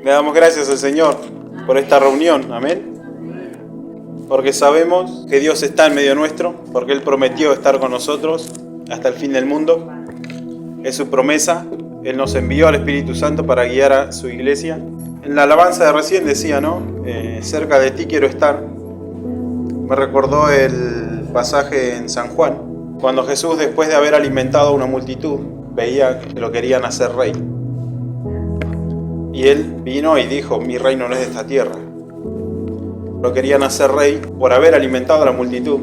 Le damos gracias al Señor por esta reunión, amén. Porque sabemos que Dios está en medio nuestro, porque Él prometió estar con nosotros hasta el fin del mundo. Es su promesa. Él nos envió al Espíritu Santo para guiar a su iglesia. En la alabanza de recién decía, ¿no? Cerca de ti quiero estar. Me recordó el pasaje en San Juan, cuando Jesús, después de haber alimentado a una multitud, veía que lo querían hacer rey. Y Él vino y dijo, mi reino no es de esta tierra. Lo querían hacer rey por haber alimentado a la multitud.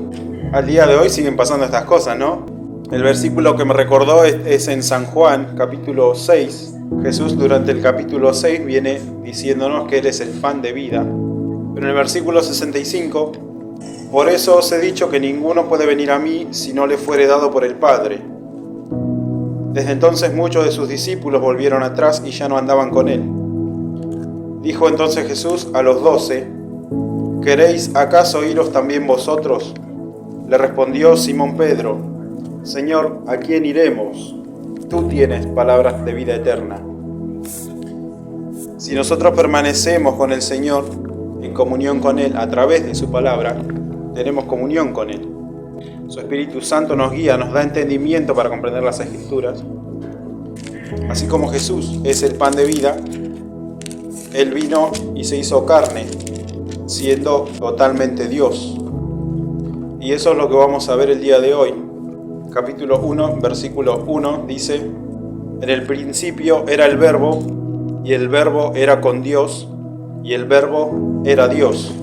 Al día de hoy siguen pasando estas cosas, ¿no? El versículo que me recordó es en San Juan, capítulo 6. Jesús durante el capítulo 6 viene diciéndonos que Él es el pan de vida. Pero en el versículo 65, por eso os he dicho que ninguno puede venir a mí si no le fuere dado por el Padre. Desde entonces muchos de sus discípulos volvieron atrás y ya no andaban con Él. Dijo entonces Jesús a los 12, ¿queréis acaso iros también vosotros? Le respondió Simón Pedro, Señor, ¿a quién iremos? Tú tienes palabras de vida eterna. Si nosotros permanecemos con el Señor, en comunión con Él, a través de su palabra, tenemos comunión con Él. Su Espíritu Santo nos guía, nos da entendimiento para comprender las Escrituras. Así como Jesús es el pan de vida, Él vino y se hizo carne, siendo totalmente Dios. Y eso es lo que vamos a ver el día de hoy. Capítulo 1, versículo 1 dice, en el principio era el Verbo, y el Verbo era con Dios, y el Verbo era Dios.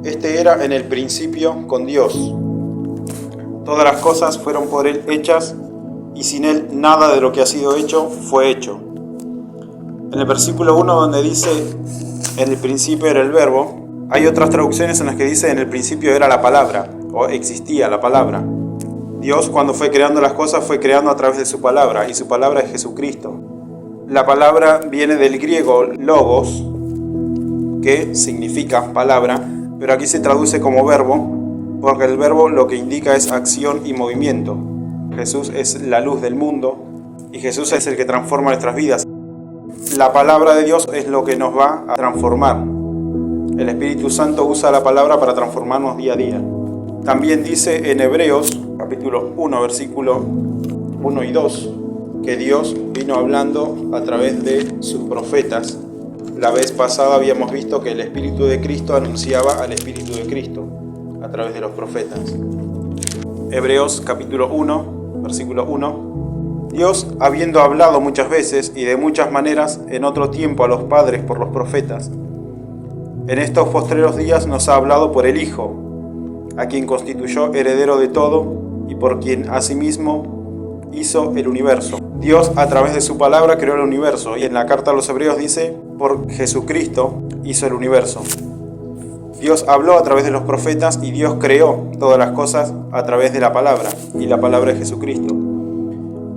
Este era en el principio con Dios. Todas las cosas fueron por Él hechas, y sin Él nada de lo que ha sido hecho fue hecho. En el versículo 1 donde dice, en el principio era el Verbo, hay otras traducciones en las que dice, en el principio era la palabra, o existía la palabra. Dios, cuando fue creando las cosas, fue creando a través de su palabra, y su palabra es Jesucristo. La palabra viene del griego logos, que significa palabra, pero aquí se traduce como verbo, porque el verbo lo que indica es acción y movimiento. Jesús es la luz del mundo, y Jesús es el que transforma nuestras vidas. La palabra de Dios es lo que nos va a transformar. El Espíritu Santo usa la palabra para transformarnos día a día. También dice en Hebreos, capítulo 1, versículo 1 y 2, que Dios vino hablando a través de sus profetas. La vez pasada habíamos visto que el Espíritu de Cristo anunciaba al Espíritu de Cristo a través de los profetas. Hebreos, capítulo 1, versículo 1. Dios, habiendo hablado muchas veces y de muchas maneras en otro tiempo a los padres por los profetas, en estos postreros días nos ha hablado por el Hijo, a quien constituyó heredero de todo y por quien asimismo hizo el universo. Dios a través de su palabra creó el universo y en la carta a los Hebreos dice, por Jesucristo hizo el universo. Dios habló a través de los profetas y Dios creó todas las cosas a través de la palabra y la palabra es Jesucristo.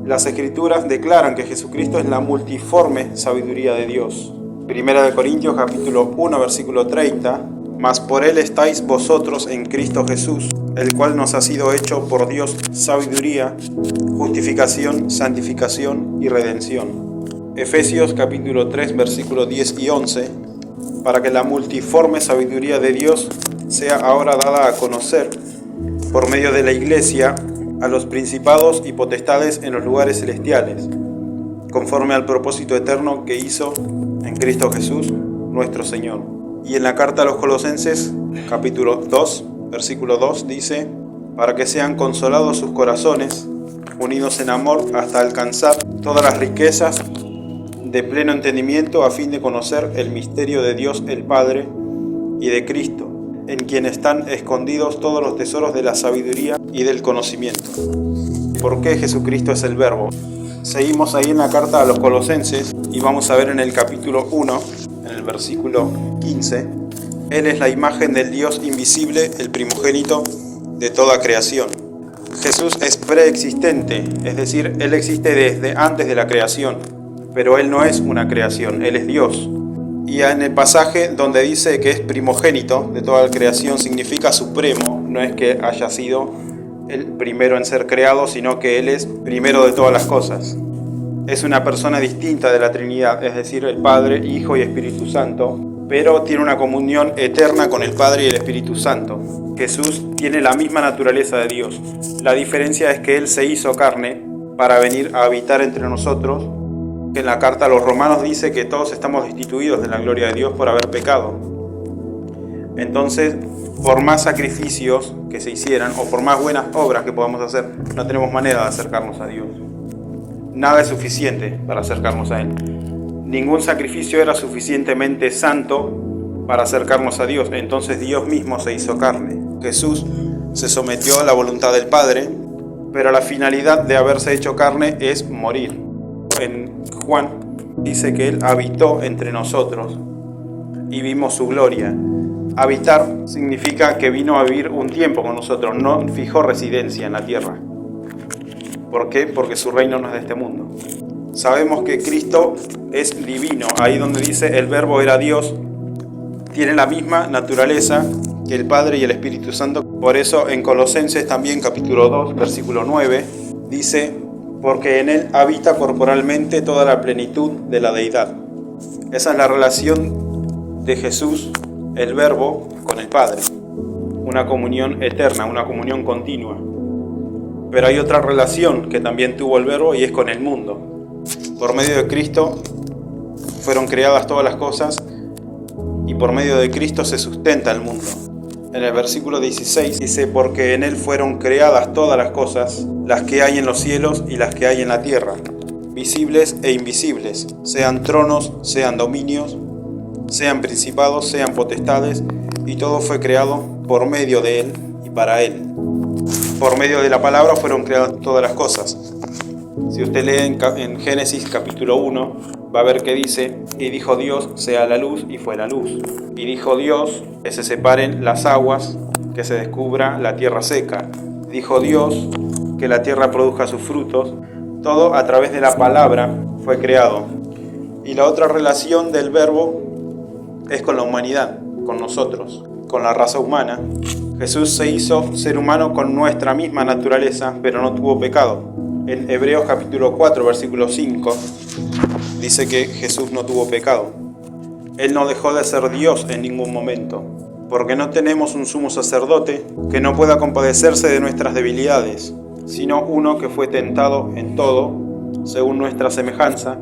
Las Escrituras declaran que Jesucristo es la multiforme sabiduría de Dios. Primera de Corintios capítulo 1 versículo 30, mas por Él estáis vosotros en Cristo Jesús, el cual nos ha sido hecho por Dios sabiduría, justificación, santificación y redención. Efesios capítulo 3 versículo 10 y 11, para que la multiforme sabiduría de Dios sea ahora dada a conocer por medio de la Iglesia a los principados y potestades en los lugares celestiales, conforme al propósito eterno que hizo en Cristo Jesús, nuestro Señor. Y en la carta a los Colosenses, capítulo 2, versículo 2, dice, para que sean consolados sus corazones, unidos en amor hasta alcanzar todas las riquezas de pleno entendimiento a fin de conocer el misterio de Dios el Padre y de Cristo, en quien están escondidos todos los tesoros de la sabiduría y del conocimiento. ¿Por qué Jesucristo es el Verbo? Seguimos ahí en la carta a los Colosenses y vamos a ver en el capítulo 1, en el versículo 15, Él es la imagen del Dios invisible, el primogénito de toda creación. Jesús es preexistente, es decir, Él existe desde antes de la creación, pero Él no es una creación, Él es Dios. Y en el pasaje donde dice que es primogénito de toda la creación significa supremo, no es que haya sido el primero en ser creado, sino que Él es primero de todas las cosas. es una persona distinta de la Trinidad, es decir, el Padre, Hijo y Espíritu Santo, pero tiene una comunión eterna con el Padre y el Espíritu Santo. Jesús tiene la misma naturaleza de Dios. La diferencia es que Él se hizo carne para venir a habitar entre nosotros. En la carta a los Romanos dice que todos estamos destituidos de la gloria de Dios por haber pecado. Entonces, por más sacrificios que se hicieran o por más buenas obras que podamos hacer, no tenemos manera de acercarnos a Dios. Nada es suficiente para acercarnos a Él. Ningún sacrificio era suficientemente santo para acercarnos a Dios. Entonces Dios mismo se hizo carne. Jesús se sometió a la voluntad del Padre, pero la finalidad de haberse hecho carne es morir. En Juan dice que Él habitó entre nosotros y vimos su gloria. Habitar significa que vino a vivir un tiempo con nosotros, no fijó residencia en la tierra. ¿Por qué? Porque su reino no es de este mundo. Sabemos que Cristo es divino. Ahí donde dice el Verbo era Dios, tiene la misma naturaleza que el Padre y el Espíritu Santo. Por eso en Colosenses también capítulo 2, versículo 9, dice: porque en Él habita corporalmente toda la plenitud de la deidad. Esa es la relación de Jesús, el Verbo, con el Padre. Una comunión eterna, una comunión continua. Pero hay otra relación que también tuvo el Verbo y es con el mundo. Por medio de Cristo fueron creadas todas las cosas y por medio de Cristo se sustenta el mundo. En el versículo 16 dice: porque en Él fueron creadas todas las cosas, las que hay en los cielos y las que hay en la tierra, visibles e invisibles, sean tronos, sean dominios, sean principados, sean potestades, y todo fue creado por medio de Él y para Él. Por medio de la palabra fueron creadas todas las cosas. Si usted lee en Génesis capítulo 1, va a ver que dice: y dijo Dios, sea la luz, y fue la luz. Y dijo Dios, que se separen las aguas, que se descubra la tierra seca. Dijo Dios, que la tierra produzca sus frutos. Todo a través de la palabra fue creado. Y la otra relación del Verbo es con la humanidad, con nosotros, con la raza humana. Jesús se hizo ser humano con nuestra misma naturaleza, pero no tuvo pecado. En Hebreos capítulo 4, versículo 5, dice que Jesús no tuvo pecado. Él no dejó de ser Dios en ningún momento, porque no tenemos un sumo sacerdote que no pueda compadecerse de nuestras debilidades, sino uno que fue tentado en todo, según nuestra semejanza,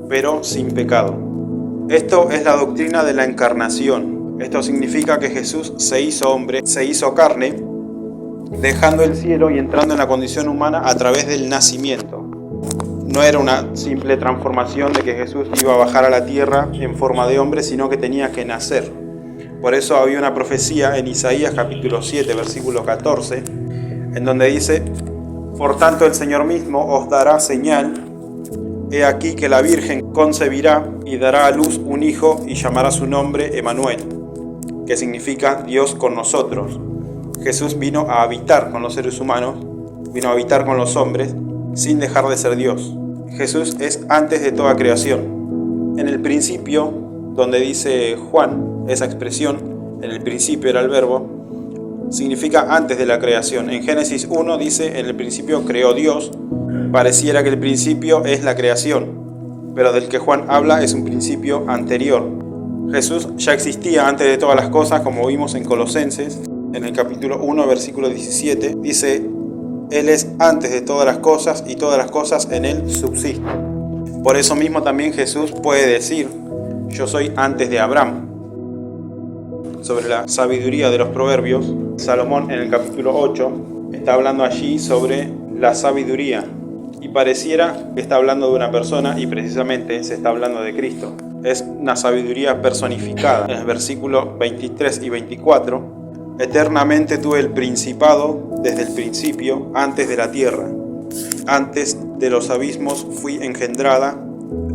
pero sin pecado. Esto es la doctrina de la encarnación. Esto significa que Jesús se hizo hombre, se hizo carne, dejando el cielo y entrando en la condición humana a través del nacimiento. No era una simple transformación de que Jesús iba a bajar a la tierra en forma de hombre, sino que tenía que nacer. Por eso había una profecía en Isaías capítulo 7, versículo 14, en donde dice: por tanto el Señor mismo os dará señal. He aquí que la Virgen concebirá y dará a luz un hijo y llamará su nombre Emmanuel, que significa Dios con nosotros. Jesús vino a habitar con los seres humanos, vino a habitar con los hombres, sin dejar de ser Dios. Jesús es antes de toda creación. En el principio, donde dice Juan, esa expresión, en el principio era el Verbo, significa antes de la creación. En Génesis 1 dice: en el principio creó Dios. Pareciera que el principio es la creación, pero del que Juan habla es un principio anterior. Jesús ya existía antes de todas las cosas, como vimos en Colosenses, en el capítulo 1, versículo 17, dice: Él es antes de todas las cosas y todas las cosas en Él subsisten. Por eso mismo también Jesús puede decir: yo soy antes de Abraham. Sobre la sabiduría de los proverbios, Salomón en el capítulo 8 está hablando allí sobre la sabiduría. Y pareciera que está hablando de una persona y precisamente se está hablando de Cristo. Es una sabiduría personificada. En el versículo 23 y 24, eternamente tuve el principado desde el principio, antes de la tierra. Antes de los abismos fui engendrada,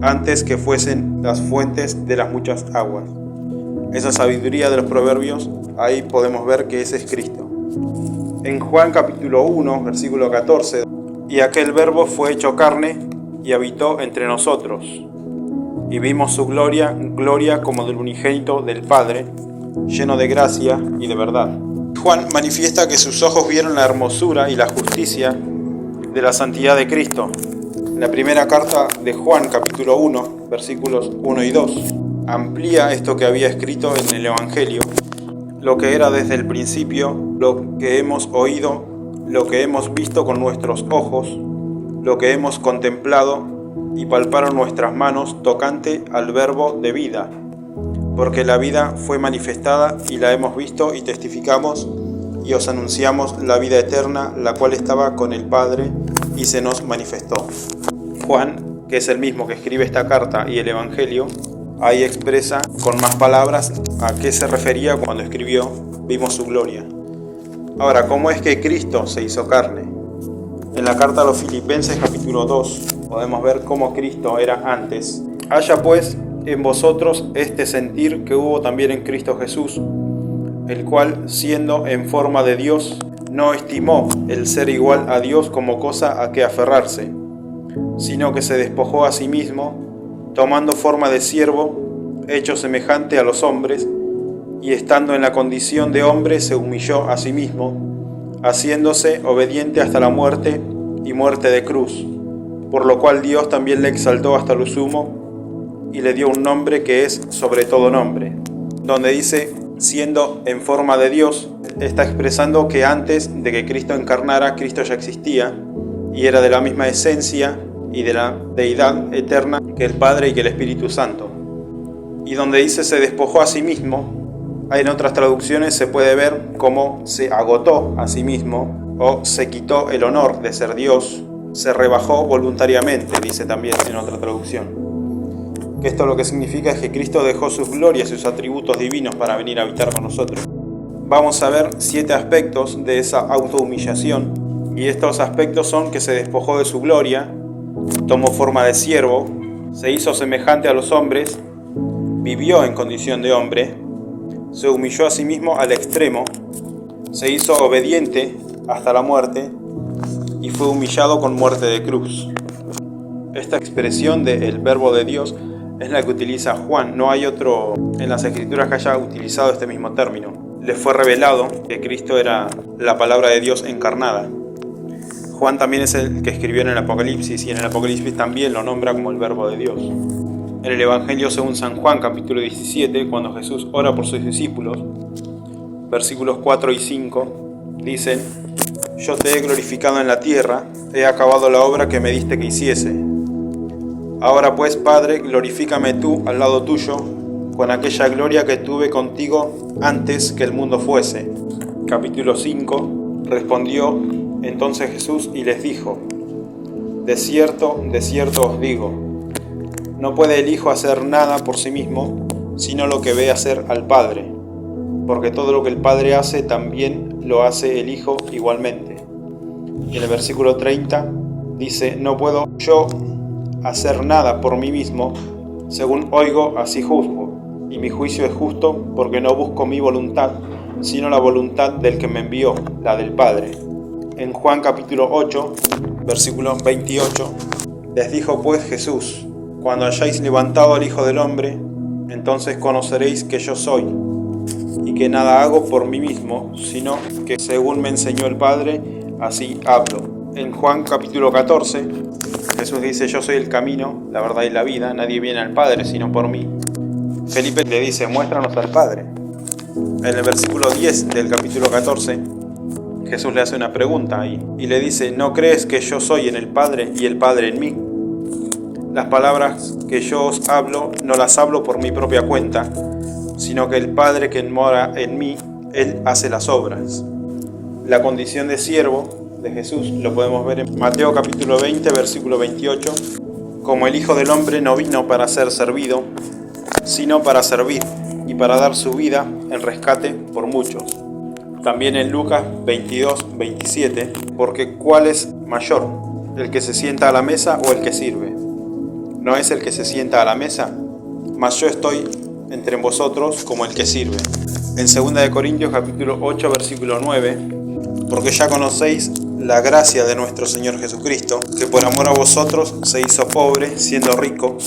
antes que fuesen las fuentes de las muchas aguas. Esa sabiduría de los proverbios, ahí podemos ver que ese es Cristo. En Juan capítulo 1, versículo 14, y aquel Verbo fue hecho carne y habitó entre nosotros. Y vimos su gloria, gloria como del unigénito del Padre, lleno de gracia y de verdad. Juan manifiesta que sus ojos vieron la hermosura y la justicia de la santidad de Cristo. La primera carta de Juan, capítulo 1, versículos 1 y 2, amplía esto que había escrito en el Evangelio, lo que era desde el principio, lo que hemos oído, lo que hemos visto con nuestros ojos, lo que hemos contemplado y palparon nuestras manos tocante al verbo de vida. Porque la vida fue manifestada y la hemos visto y testificamos y os anunciamos la vida eterna, la cual estaba con el Padre y se nos manifestó. Juan, que es el mismo que escribe esta carta y el Evangelio, ahí expresa con más palabras a qué se refería cuando escribió vimos su gloria. Ahora, ¿cómo es que Cristo se hizo carne? En la carta a los Filipenses capítulo 2 podemos ver cómo Cristo era antes. Haya pues en vosotros este sentir que hubo también en Cristo Jesús, el cual, siendo en forma de Dios, no estimó el ser igual a Dios como cosa a que aferrarse, sino que se despojó a sí mismo, tomando forma de siervo, hecho semejante a los hombres, y estando en la condición de hombre se humilló a sí mismo, haciéndose obediente hasta la muerte y muerte de cruz, por lo cual Dios también le exaltó hasta lo sumo y le dio un nombre que es sobre todo nombre. Donde dice, siendo en forma de Dios, está expresando que antes de que Cristo encarnara, Cristo ya existía y era de la misma esencia y de la deidad eterna que el Padre y que el Espíritu Santo. Y donde dice se despojó a sí mismo, en otras traducciones se puede ver cómo se agotó a sí mismo o se quitó el honor de ser Dios, se rebajó voluntariamente, dice también en otra traducción. Que esto lo que significa es que Cristo dejó sus glorias y sus atributos divinos para venir a habitar con nosotros. Vamos a ver 7 aspectos de esa autohumillación, y estos aspectos son que se despojó de su gloria, tomó forma de siervo, se hizo semejante a los hombres, vivió en condición de hombre, se humilló a sí mismo al extremo, se hizo obediente hasta la muerte y fue humillado con muerte de cruz. Esta expresión del verbo de Dios es la que utiliza Juan. No hay otro en las Escrituras que haya utilizado este mismo término. Le fue revelado que Cristo era la palabra de Dios encarnada. Juan también es el que escribió en el Apocalipsis, y en el Apocalipsis también lo nombra como el verbo de Dios. En el Evangelio según San Juan, capítulo 17, cuando Jesús ora por sus discípulos, versículos 4 y 5, dicen: Yo te he glorificado en la tierra, he acabado la obra que me diste que hiciese. Ahora pues, Padre, glorifícame tú al lado tuyo, con aquella gloria que tuve contigo antes que el mundo fuese. Capítulo 5, respondió entonces Jesús y les dijo: De cierto os digo, no puede el Hijo hacer nada por sí mismo, sino lo que ve hacer al Padre, porque todo lo que el Padre hace también lo hace el Hijo igualmente. Y en el versículo 30 dice: No puedo yo hacer nada por mí mismo, según oigo así juzgo, y mi juicio es justo, porque no busco mi voluntad, sino la voluntad del que me envió, la del Padre. En Juan capítulo 8, versículo 28, les dijo pues Jesús: Cuando hayáis levantado al Hijo del Hombre, entonces conoceréis que yo soy, y que nada hago por mí mismo, sino que según me enseñó el Padre, así hablo. En Juan capítulo 14, Jesús dice: Yo soy el camino, la verdad y la vida, nadie viene al Padre sino por mí. Felipe le dice: Muéstranos al Padre. En el versículo 10 del capítulo 14, Jesús le hace una pregunta ahí, y le dice: ¿No crees que yo soy en el Padre y el Padre en mí? Las palabras que yo os hablo, no las hablo por mi propia cuenta, sino que el Padre que mora en mí, Él hace las obras. La condición de siervo de Jesús lo podemos ver en Mateo capítulo 20, versículo 28, como el Hijo del Hombre no vino para ser servido, sino para servir y para dar su vida en rescate por muchos. También en Lucas 22, 27, porque ¿cuál es mayor, el que se sienta a la mesa o el que sirve? ¿No es el que se sienta a la mesa? Mas yo estoy entre vosotros como el que sirve. En 2 Corintios capítulo 8, versículo 9, porque ya conocéis la gracia de nuestro Señor Jesucristo, que por amor a vosotros se hizo pobre, siendo rico,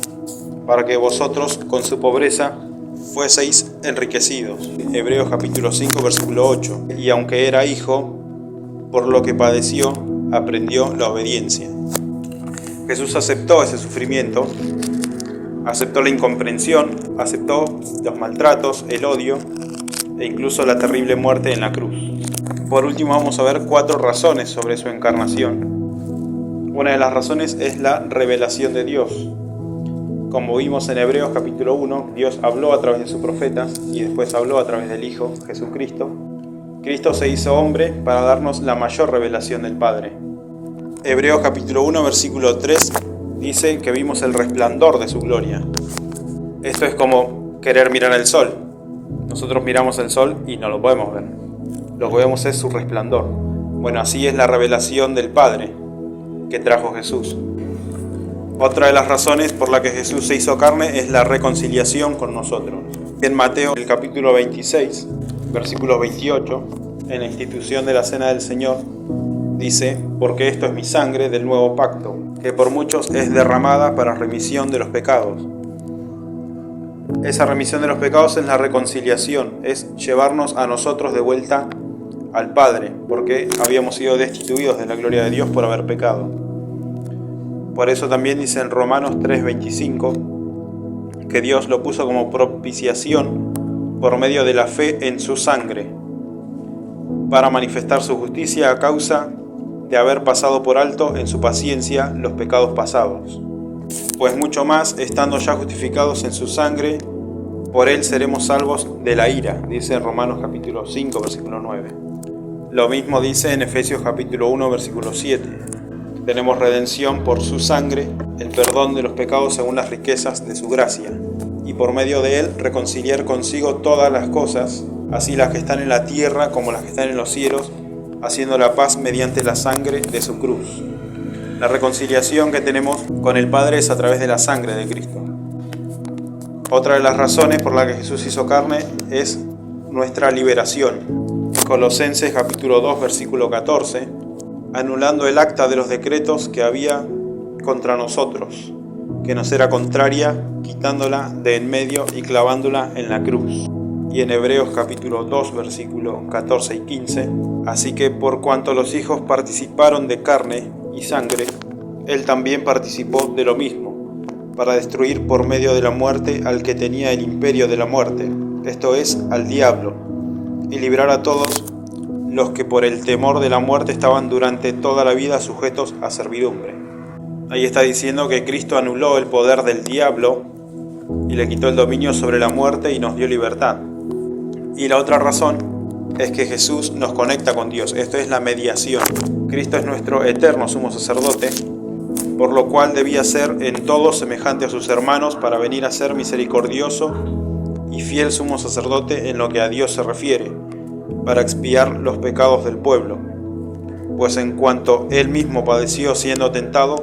para que vosotros con su pobreza fueseis enriquecidos. Hebreos capítulo 5, versículo 8. Y aunque era hijo, por lo que padeció, aprendió la obediencia. Jesús aceptó ese sufrimiento, aceptó la incomprensión, aceptó los maltratos, el odio e incluso la terrible muerte en la cruz. Por último, vamos a ver 4 razones sobre su encarnación. Una de las razones es la revelación de Dios. Como vimos en Hebreos capítulo 1, Dios habló a través de sus profetas y después habló a través del Hijo, Jesucristo. Cristo se hizo hombre para darnos la mayor revelación del Padre. Hebreos capítulo 1, versículo 3 dice que vimos el resplandor de su gloria. Esto es como querer mirar el sol. Nosotros miramos el sol y no lo podemos ver. Lo que vemos es su resplandor. Bueno, así es la revelación del Padre que trajo Jesús. Otra de las razones por la que Jesús se hizo carne es la reconciliación con nosotros. En Mateo, el capítulo 26, versículo 28, en la institución de la Cena del Señor, dice: porque esto es mi sangre del nuevo pacto, que por muchos es derramada para remisión de los pecados. Esa remisión de los pecados es la reconciliación, es llevarnos a nosotros de vuelta al Padre, porque habíamos sido destituidos de la gloria de Dios por haber pecado. Por eso también dice en Romanos 3:25 que Dios lo puso como propiciación por medio de la fe en su sangre, para manifestar su justicia a causa de haber pasado por alto en su paciencia los pecados pasados. Pues mucho más, estando ya justificados en su sangre, por él seremos salvos de la ira, dice en Romanos capítulo 5, versículo 9. Lo mismo dice en Efesios capítulo 1, versículo 7. Tenemos redención por su sangre, el perdón de los pecados según las riquezas de su gracia, y por medio de él reconciliar consigo todas las cosas, así las que están en la tierra como las que están en los cielos, haciendo la paz mediante la sangre de su cruz. La reconciliación que tenemos con el Padre es a través de la sangre de Cristo. Otra de las razones por la que Jesús hizo carne es nuestra liberación. Colosenses capítulo 2, versículo 14, anulando el acta de los decretos que había contra nosotros, que nos era contraria, quitándola de en medio y clavándola en la cruz. Y en Hebreos capítulo 2, versículo 14 y 15, así que por cuanto los hijos participaron de carne y sangre, él también participó de lo mismo, para destruir por medio de la muerte al que tenía el imperio de la muerte, esto es, al diablo, y librar a todos los que por el temor de la muerte estaban durante toda la vida sujetos a servidumbre. Ahí está diciendo que Cristo anuló el poder del diablo y le quitó el dominio sobre la muerte y nos dio libertad. Y la otra razón es que Jesús nos conecta con Dios. Esto es la mediación. Cristo es nuestro eterno sumo sacerdote, por lo cual debía ser en todo semejante a sus hermanos para venir a ser misericordioso y fiel sumo sacerdote en lo que a Dios se refiere, para expiar los pecados del pueblo. Pues en cuanto él mismo padeció siendo tentado,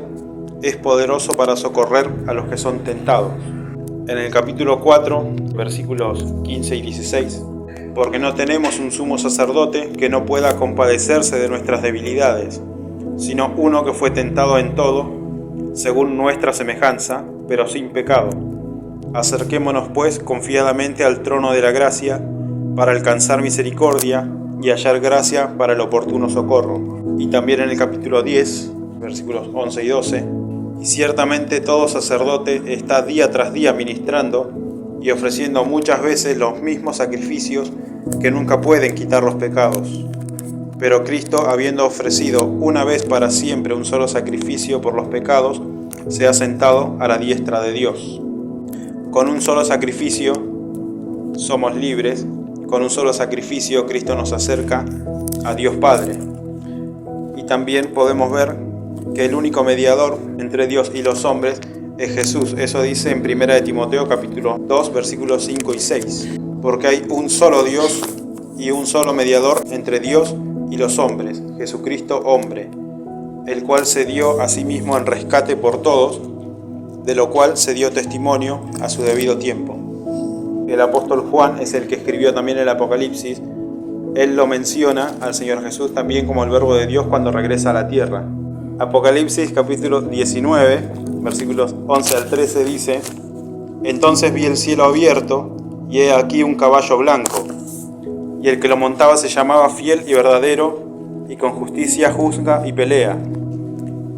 es poderoso para socorrer a los que son tentados. En el capítulo 4, versículos 15 y 16, porque no tenemos un sumo sacerdote que no pueda compadecerse de nuestras debilidades, sino uno que fue tentado en todo, según nuestra semejanza, pero sin pecado. Acerquémonos pues confiadamente al trono de la gracia, para alcanzar misericordia y hallar gracia para el oportuno socorro. Y también en el capítulo 10, versículos 11 y 12, y ciertamente todo sacerdote está día tras día ministrando y ofreciendo muchas veces los mismos sacrificios que nunca pueden quitar los pecados. Pero Cristo, habiendo ofrecido una vez para siempre un solo sacrificio por los pecados, se ha sentado a la diestra de Dios. Con un solo sacrificio somos libres. Con un solo sacrificio Cristo nos acerca a Dios Padre. Y también podemos ver que el único mediador entre Dios y los hombres es Jesús. Eso dice en 1 de Timoteo capítulo 2 versículos 5 y 6. Porque hay un solo Dios y un solo mediador entre Dios y los hombres, Jesucristo hombre, el cual se dio a sí mismo en rescate por todos, de lo cual se dio testimonio a su debido tiempo. El apóstol Juan es el que escribió también el Apocalipsis. Él lo menciona al Señor Jesús también como el verbo de Dios cuando regresa a la tierra. Apocalipsis capítulo 19, versículos 11 al 13 dice: entonces vi el cielo abierto, y he aquí un caballo blanco, y el que lo montaba se llamaba Fiel y Verdadero, y con justicia juzga y pelea.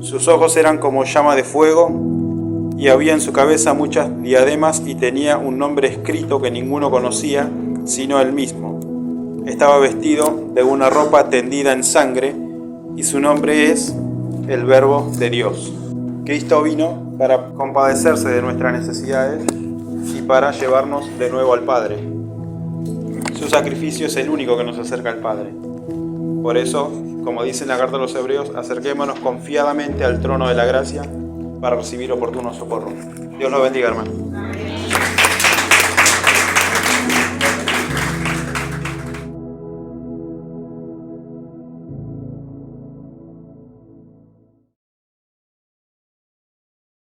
Sus ojos eran como llama de fuego y había en su cabeza muchas diademas y tenía un nombre escrito que ninguno conocía sino él mismo. Estaba vestido de una ropa tendida en sangre y su nombre es el Verbo de Dios. Cristo vino para compadecerse de nuestras necesidades y para llevarnos de nuevo al Padre. Su sacrificio es el único que nos acerca al Padre. Por eso, como dice en la carta de los Hebreos, acerquémonos confiadamente al trono de la gracia para recibir oportuno socorro. Dios los bendiga, hermano.